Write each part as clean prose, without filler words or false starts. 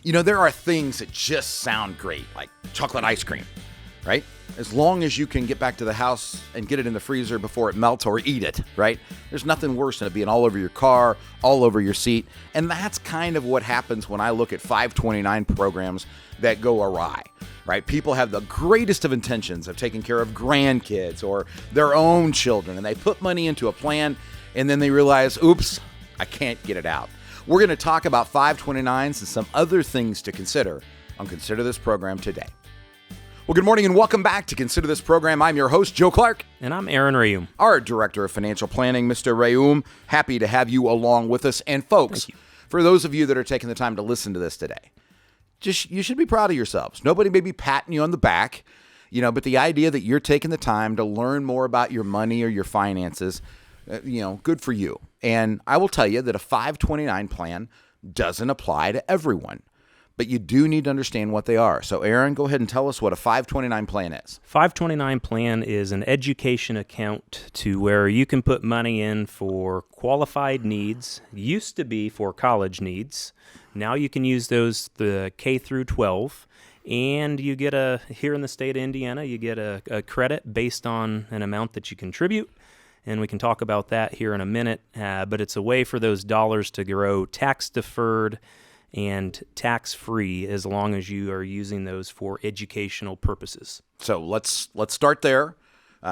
There are things that just sound great, like chocolate ice cream, right? As long as you can get back to the house and get it in the freezer before it melts or eat it, right? There's nothing worse than it being all over your car, all over your seat. And that's kind of what happens when I look at 529 programs that go awry, right? People have the greatest of intentions of taking care of grandkids or their own children, and they put money into a plan, and then they realize, oops, I can't get it out. We're going to talk about 529s and some other things to consider on Consider This Program today. Well, good morning and welcome back to Consider This Program. I'm your host, Joe Clark. And I'm Aaron Rheaume. Our Director of Financial Planning, Mr. Rheaume. Happy to have you along with us. And folks, for those of you that are taking the time to listen to this today, you should be proud of yourselves. Nobody may be patting you on the back, but the idea that you're taking the time to learn more about your money or your finances, good for you. And I will tell you that a 529 plan doesn't apply to everyone. But you do need to understand what they are. So, Aaron, go ahead and tell us what a 529 plan is. 529 plan is an education account to where you can put money in for qualified needs. Used to be for college needs. Now you can use those the K through 12. And you get here in the state of Indiana, you get a credit based on an amount that you contribute. And we can talk about that here in a minute. But it's a way for those dollars to grow tax deferred and tax-free as long as you are using those for educational purposes. So let's start there.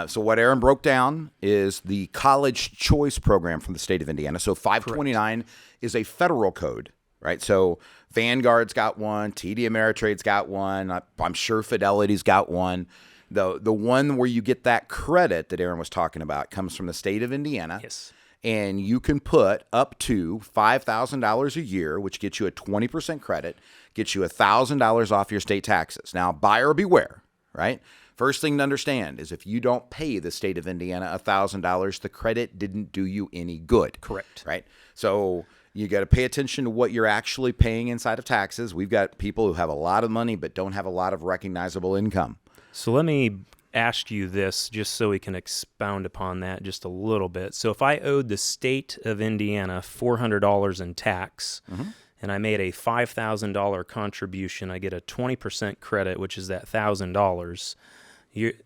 So what Aaron broke down is the College Choice Program from the state of Indiana. So 529 is a federal code, right? So Vanguard's got one, TD Ameritrade's got one, I'm sure Fidelity's got one. The one where you get that credit that Aaron was talking about comes from the state of Indiana. Yes. And you can put up to $5,000 a year, which gets you a 20% credit, gets you $1,000 off your state taxes. Now, buyer beware, right? First thing to understand is if you don't pay the state of Indiana $1,000, the credit didn't do you any good. Correct. Right? So you got to pay attention to what you're actually paying inside of taxes. We've got people who have a lot of money but don't have a lot of recognizable income. So let me ask you this just so we can expound upon that just a little bit. So if I owed the state of Indiana $400 in tax and I made a $5,000 contribution, I get a 20% credit, which is that $1,000.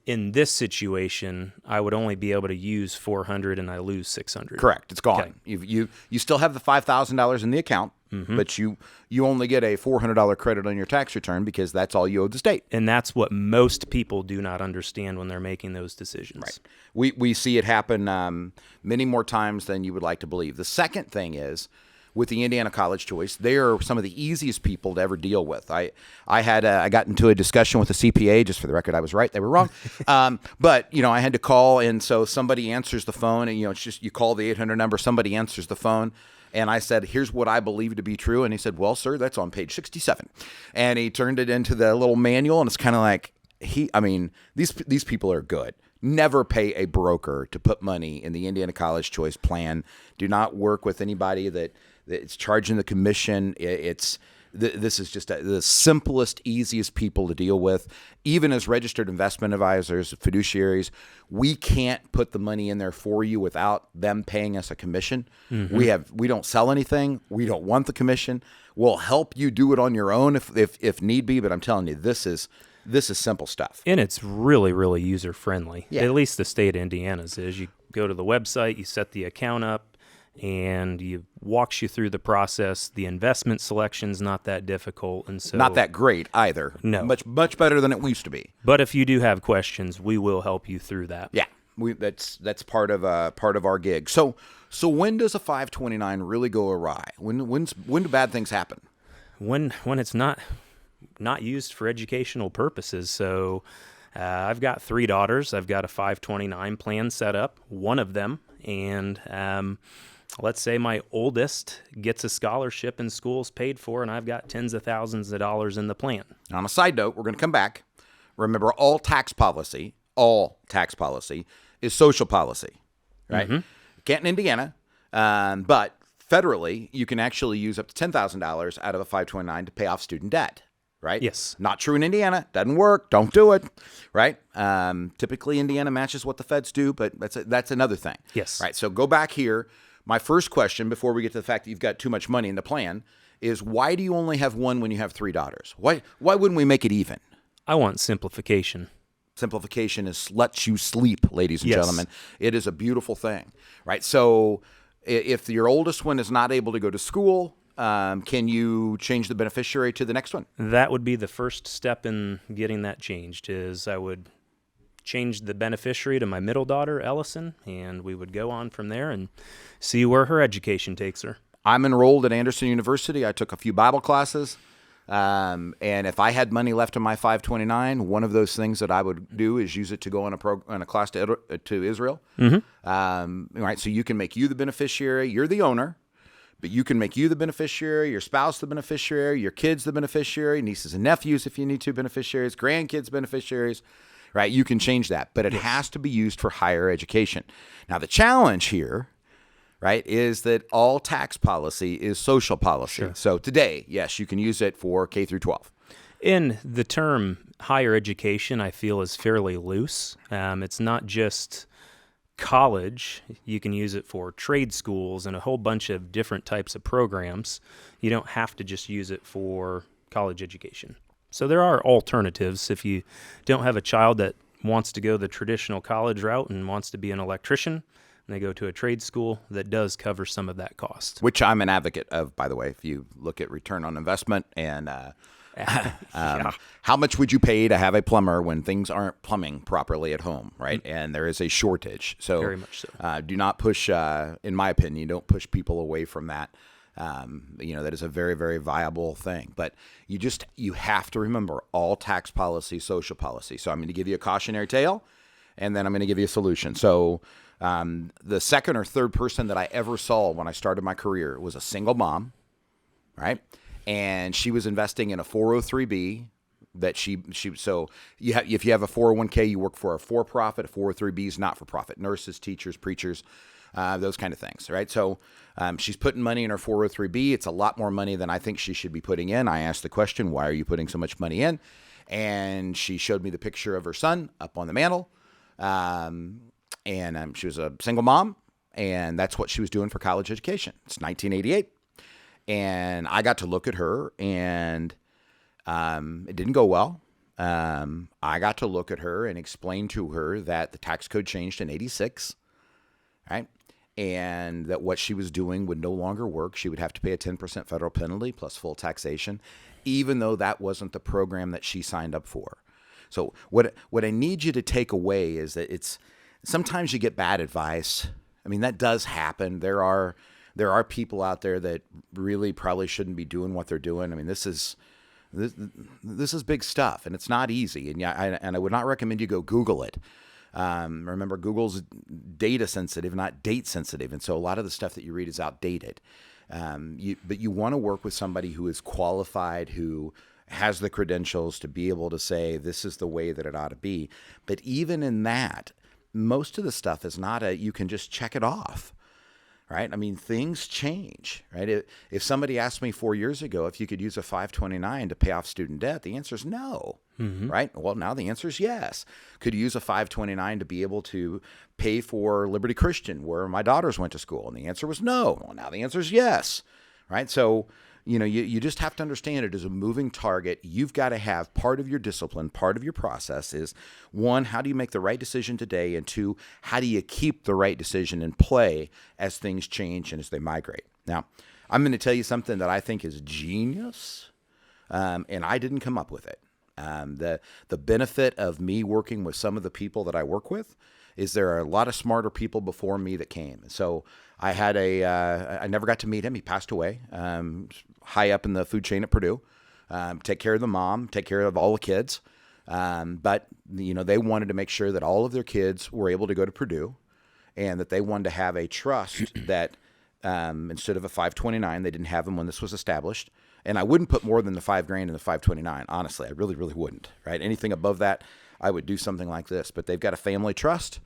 In this situation, I would only be able to use $400 and I lose $600. Correct. It's gone. Okay. You still have the $5,000 in the account, but you only get a $400 credit on your tax return because that's all you owe the state. And that's what most people do not understand when they're making those decisions. Right. We see it happen many more times than you would like to believe. The second thing is, with the Indiana College Choice, they are some of the easiest people to ever deal with. I got into a discussion with a CPA. Just for the record, I was right; they were wrong. But I had to call, and so somebody answers the phone, and it's just you call the 800 number. Somebody answers the phone, and I said, "Here's what I believe to be true," and he said, "Well, sir, that's on page 67," and he turned it into the little manual, and it's kind of like these people are good. Never pay a broker to put money in the Indiana College Choice plan. Do not work with anybody that's charging the commission. This is just the simplest, easiest people to deal with. Even as registered investment advisors, fiduciaries, we can't put the money in there for you without them paying us a commission. We don't sell anything. We don't want the commission. We'll help you do it on your own if need be. But I'm telling you, this is simple stuff. And it's really, really user-friendly. Yeah. At least the state of Indiana's is. You go to the website, you set the account up, and it walks you through the process. The investment selection's not that difficult, and so not that great either. No, much better than it used to be. But if you do have questions, we will help you through that. Yeah, that's part of our gig. So when does a 529 really go awry? When do bad things happen? When it's not used for educational purposes. So I've got 3 daughters. I've got a 529 plan set up, one of them, and let's say my oldest gets a scholarship and school's paid for, and I've got tens of thousands of dollars in the plan. On a side note, we're going to come back. Remember, all tax policy is social policy, right? Can't in Indiana, but federally, you can actually use up to $10,000 out of a 529 to pay off student debt. Right? Yes. Not true in Indiana. Doesn't work. Don't do it. Right? Typically, Indiana matches what the feds do, but that's another thing. Yes. Right. So go back here. My first question before we get to the fact that you've got too much money in the plan is why do you only have one when you have 3 daughters? Why wouldn't we make it even? I want simplification. Simplification is lets you sleep, ladies and Yes. gentlemen. It is a beautiful thing, right? So if your oldest one is not able to go to school, can you change the beneficiary to the next one? That would be the first step in getting that changed, is I would change the beneficiary to my middle daughter, Ellison, and we would go on from there and see where her education takes her. I'm enrolled at Anderson University. I took a few Bible classes. And if I had money left in my 529, one of those things that I would do is use it to go on a class to Israel. Right. So you can make you the beneficiary. You're the owner, but you can make you the beneficiary, your spouse the beneficiary, your kids the beneficiary, nieces and nephews if you need to beneficiaries, grandkids beneficiaries. Right. You can change that, but it has to be used for higher education. Now the challenge here, right, is that all tax policy is social policy. Sure. So today, yes, you can use it for K through 12. In the term higher education, I feel is fairly loose. It's not just college. You can use it for trade schools and a whole bunch of different types of programs. You don't have to just use it for college education. So there are alternatives. If you don't have a child that wants to go the traditional college route and wants to be an electrician, and they go to a trade school, that does cover some of that cost. Which I'm an advocate of, by the way. If you look at return on investment and how much would you pay to have a plumber when things aren't plumbing properly at home, right? And there is a shortage. So, Very much so. Do not push, in my opinion, don't push people away from that. That is a very, very viable thing. But you have to remember all tax policy, social policy. So I'm going to give you a cautionary tale, and then I'm going to give you a solution. So the second or third person that I ever saw when I started my career was a single mom, right? And she was investing in a 403B that if you have a 401k, you work for a for-profit. A 403B is not for profit. Nurses, teachers, preachers, those kind of things, right? So she's putting money in her 403B. It's a lot more money than I think she should be putting in. I asked the question, why are you putting so much money in? And she showed me the picture of her son up on the mantle. And she was a single mom, and that's what she was doing for college education. It's 1988. And I got to look at her, and it didn't go well. I got to look at her and explain to her that the tax code changed in 86, right? And that what she was doing would no longer work. She would have to pay a 10% federal penalty plus full taxation, even though that wasn't the program that she signed up for. So what I need you to take away is that sometimes you get bad advice. I mean, that does happen. There are people out there that really probably shouldn't be doing what they're doing. I mean, this is big stuff, and it's not easy. And I would not recommend you go Google it. Remember, Google's data sensitive, not date sensitive, and so a lot of the stuff that you read is outdated. But you want to work with somebody who is qualified, who has the credentials to be able to say this is the way that it ought to be. But even in that, most of the stuff is not you can just check it off, right? I mean, things change, right? If somebody asked me 4 years ago if you could use a 529 to pay off student debt, the answer is no, right? Well, now the answer is yes. Could you use a 529 to be able to pay for Liberty Christian, where my daughters went to school? And the answer was no. Well, now the answer is yes, right? So, you just have to understand it is a moving target. You've got to have part of your discipline, part of your process is, one, how do you make the right decision today? And two, how do you keep the right decision in play as things change and as they migrate? Now, I'm going to tell you something that I think is genius, and I didn't come up with it. The benefit of me working with some of the people that I work with is there are a lot of smarter people before me that came. So I had I never got to meet him. He passed away, high up in the food chain at Purdue. Take care of the mom, take care of all the kids. But they wanted to make sure that all of their kids were able to go to Purdue, and that they wanted to have a trust that instead of a 529, they didn't have them when this was established. And I wouldn't put more than the $5,000 in the 529. Honestly, I really, really wouldn't. Right? Anything above that, I would do something like this. But they've got a family trust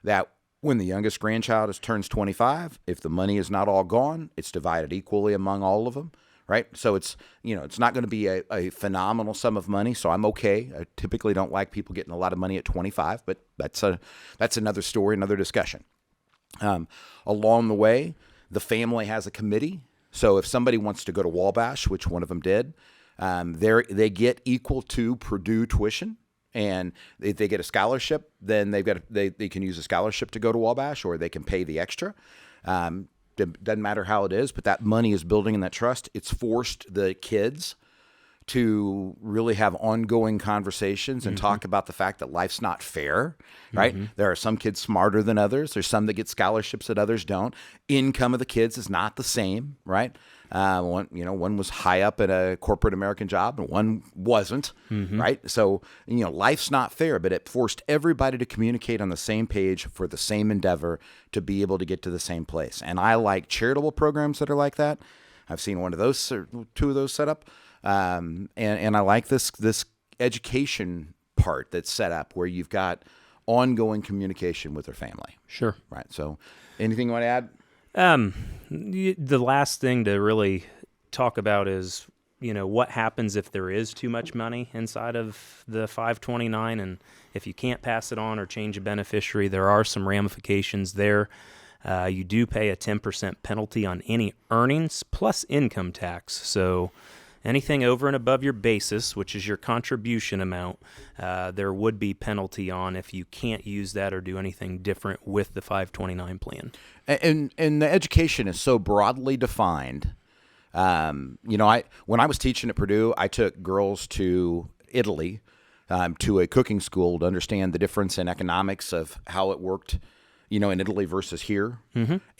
that when the youngest grandchild turns 25, if the money is not all gone, it's divided equally among all of them. Right? So it's not going to be a phenomenal sum of money. So I'm okay. I typically don't like people getting a lot of money at 25, but that's another story, another discussion. Along the way, the family has a committee. So if somebody wants to go to Wabash, which one of them did, they get equal to Purdue tuition. And if they get a scholarship, then they can use a scholarship to go to Wabash, or they can pay the extra. It doesn't matter how it is, but that money is building in that trust. It's forced the kids to really have ongoing conversations and talk about the fact that life's not fair, right? There are some kids smarter than others. There's some that get scholarships that others don't. Income of the kids is not the same, right? One was high up at a corporate American job and one wasn't, right? So, life's not fair, but it forced everybody to communicate on the same page for the same endeavor to be able to get to the same place. And I like charitable programs that are like that. I've seen one of those, or two of those set up. And I like this education part that's set up where you've got ongoing communication with their family. Sure. Right. So anything you want to add? The last thing to really talk about is, what happens if there is too much money inside of the 529, and if you can't pass it on or change a beneficiary, there are some ramifications there. You do pay a 10% penalty on any earnings plus income tax. So anything over and above your basis, which is your contribution amount, there would be penalty on if you can't use that or do anything different with the 529 plan. And the education is so broadly defined. When I was teaching at Purdue, I took girls to Italy, to a cooking school to understand the difference in economics of how it worked, in Italy versus here.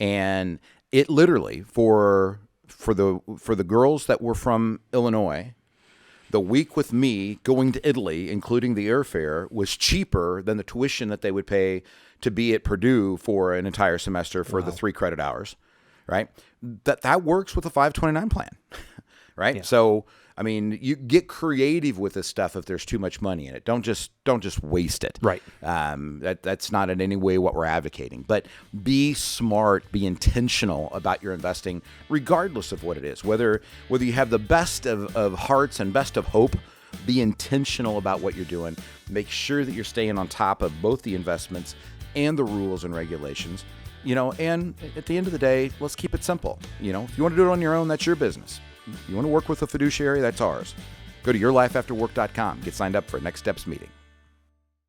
And it literally for the girls that were from Illinois, the week with me going to Italy, including the airfare, was cheaper than the tuition that they would pay to be at Purdue for an entire semester for the 3 credit hours, right? That works with a 529 plan, right? Yeah. So, you get creative with this stuff if there's too much money in it. Don't just waste it. Right. That's not in any way what we're advocating. But be smart, be intentional about your investing, regardless of what it is. Whether you have the best of hearts and best of hope, be intentional about what you're doing. Make sure that you're staying on top of both the investments and the rules and regulations. And at the end of the day, let's keep it simple. If you want to do it on your own, that's your business. You want to work with a fiduciary, that's ours. Go to yourlifeafterwork.com. Get signed up for a Next Steps meeting.